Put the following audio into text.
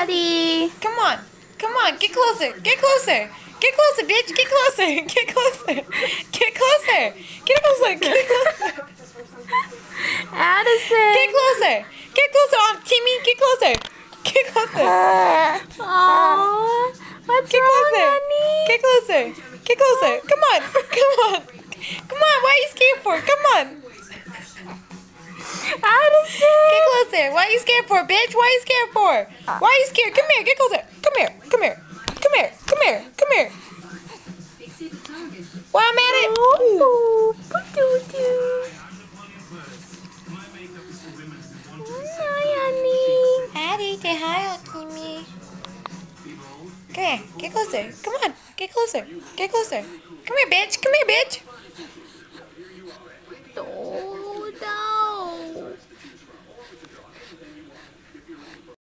Addie. Come on. Come on. Get closer. Get closer. Get closer, bitch. Get closer. Get closer. Get closer. Get closer. Get closer. Addison. Get closer. Get closer, Timmy. Get closer. Get closer. Aww. What's Get wrong, closer. honey? Get closer. Get closer. Come on. Come on. Come on. Why are you scared for? Come on. Addison. Get closer. Why are you scared for, bitch? Why are you scared for? Why are you scared? Come here. Get closer. Come here. Come here. Come here. Come here. Come here. Why I'm at it? Ooh. Doo-doo. Hi, honey. Addie, say hi, Timmy. Come here. Get closer. Come on. Get closer. Get closer. Come here, bitch. Come here, bitch.